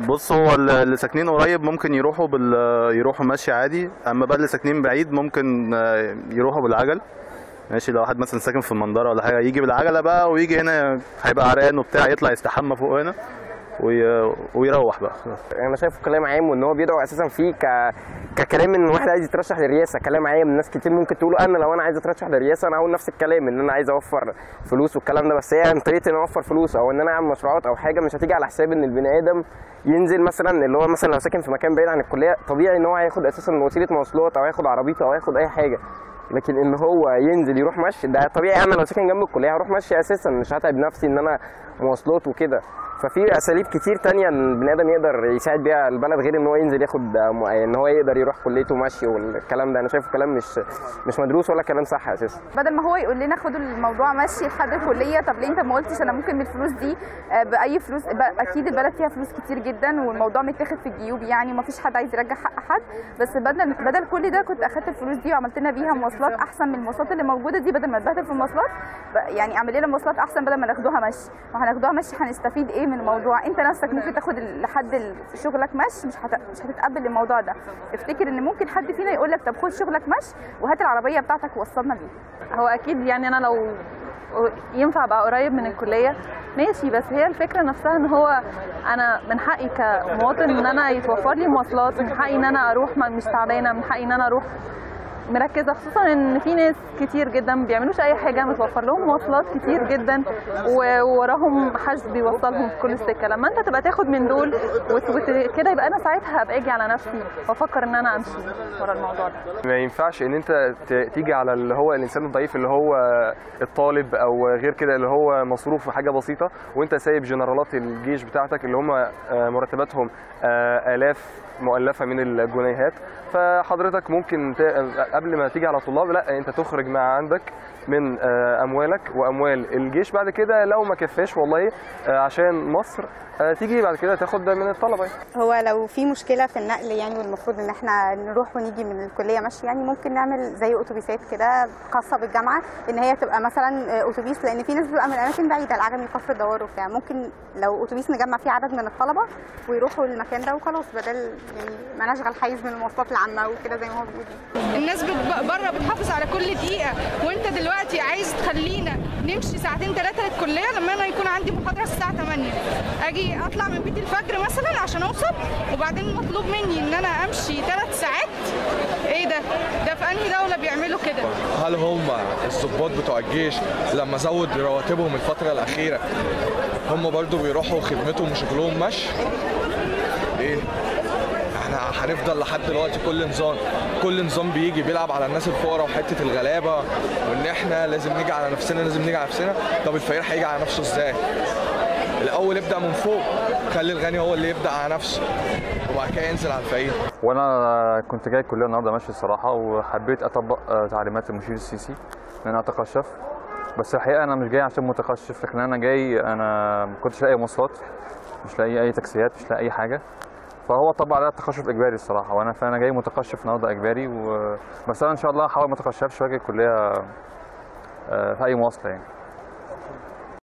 بص، هو اللي ساكنين قريب ممكن يروحوا ماشي عادي، اما بقى اللي ساكنين بعيد ممكن يروحوا بالعجل. ماشي، لو واحد مثلا ساكن في المنظره ولا حاجه يجي بالعجله بقى، ويجي هنا هيبقى عرقان وبتاع، يطلع يستحمى فوق هنا ويروح بقى. انا شايفه كلام عام، وان هو بيدعو اساسا فيه ككلام ان واحد عايز يترشح للرئاسه. كلام عام، ناس كتير ممكن تقوله انا لو انا عايز اترشح للرئاسه انا هقول نفس الكلام، ان انا عايز اوفر فلوس والكلام ده. بس هي عن طريقه ان انا اوفر فلوس او ان انا اعمل مشروعات او حاجه مش هتيجي على حساب ان البني ادم ينزل مثلا، اللي هو مثلا لو ساكن في مكان بعيد عن الكليه طبيعي ان هو هياخد اساسا وسيله مواصلات او هياخد عربيته او هياخد اي حاجه. لكن ان هو ينزل يروح مشي ده طبيعي، انا لو ساكن جنب الكليه هروح مشي اساسا، مش هتعب نفسي ان انا مواصلات وكده. ففي اساليب كتير تانية ان البني ادم يقدر يساعد بيها البلد غير ان هو ينزل ياخد ان هو يقدر يروح كليته مشي والكلام ده. انا شايفه كلام مش مدروس ولا كلام صح اساسا. بدل ما هو يقول لنا خدوا الموضوع مشي لحد الكليه، طب ليه انت ما قلتش انا ممكن بالفلوس دي باي فلوس؟ اكيد البلد فيها فلوس كتير جدا والموضوع متاخد في الجيوب يعني، وما فيش حد عايز يرجع حق حد. بس بدل كل ده كنت اخدت الفلوس دي وعملت لنا بيها مواصلات احسن من المواصلات اللي موجوده دي، بدل ما نتبهدل في المواصلات يعني اعمل لنا مواصلات احسن بدل ما ناخدوها مشي. وهناخدوها مشي هنستفيد ايه من الموضوع؟ انت نفسك ممكن تاخد لحد شغلك مشي، مش هتتقبل الموضوع ده. افتكر ان ممكن حد فينا يقول لك طب خد شغلك مشي وهات العربيه بتاعتك ووصلنا بيها. هو اكيد يعني انا لو ينفع ابقى قريب من الكليه ماشي، بس هي الفكره نفسها ان هو انا من حقي كمواطن ان انا يتوفر لي مواصلات، من حقي ان انا اروح مش تعبانه، من حقي ان انا اروح مركزه، خصوصا ان في ناس كتير جدا ما بيعملوش اي حاجه، متوفر لهم مواصلات كتير جدا ووراهم حد بيوصلهم في كل السكه. لما انت تبقى تاخد من دول وكده يبقى انا ساعتها هبقى اجي على نفسي وافكر ان انا امشي ورا الموضوع ده. ما ينفعش ان انت تيجي على اللي هو الانسان الضعيف اللي هو الطالب او غير كده اللي هو مصروف في حاجه بسيطه، وانت سايب جنرالات الجيش بتاعتك اللي هم مرتباتهم آلاف مؤلفه من الجنيهات. فحضرتك ممكن قبل ما تيجي على طلاب لا، انت تخرج ما عندك من اموالك واموال الجيش، بعد كده لو ما كفاش والله عشان مصر تيجي بعد كده تاخد من الطلبه. هو لو في مشكله في النقل يعني، والمفروض ان احنا نروح ونيجي من الكليه ماشي، يعني ممكن نعمل زي اتوبيسات كده خاصه بالجامعه، ان هي تبقى مثلا اتوبيس، لان في ناس بتبقى من اماكن بعيده، العجمي كفر الدوار وبتاع، ممكن لو اتوبيس نجمع فيه عدد من الطلبه ويروحوا المكان ده وخلاص، بدل يعني ما نشغل حيز من المواصلات العامه وكده زي ما هو بيقول. الناس بره بتحافظ على كل دقيقه، وانت دلوقتي عايز تخلينا نمشي ساعتين ثلاثه للكليه، لما انا يكون عندي محاضره الساعه 8 اجي اطلع من بيت الفجر مثلا عشان اوصل، وبعدين مطلوب مني ان انا امشي 3 ساعات. ايه ده في انهي دوله بيعملوا كده؟ هل هم الضباط بتوع الجيش لما زود رواتبهم الفتره الاخيره هم برضو بيروحوا خدمتهم وشغلهم مشي؟ ايه احنا هنفضل لحد دلوقتي كل نظام بيجي بيلعب على الناس الفقراء وحته الغلابه، وان احنا لازم نيجي على نفسنا. طب الفقير هيجي على نفسه ازاي؟ الاول ابدا من فوق، خلي الغني هو اللي يبدا على نفسه وبعد كده ينزل على الفقير. وانا كنت جاي الكليه النهارده ماشي الصراحه، وحبيت اطبق تعليمات المشير السيسي ان انا اتقشف. بس الحقيقه انا مش جاي عشان متقشف، لكن انا جاي انا ما كنتش لاقي مواصلات، مش لاقي اي تاكسيات، مش لاقي اي حاجه، فهو طبق عليا التقشف اجباري الصراحه، فانا جاي متقشف النهارده اجباري بس انا ان شاء الله هحاول ما اتقشفش واجي الكليه في اي مواصله يعني.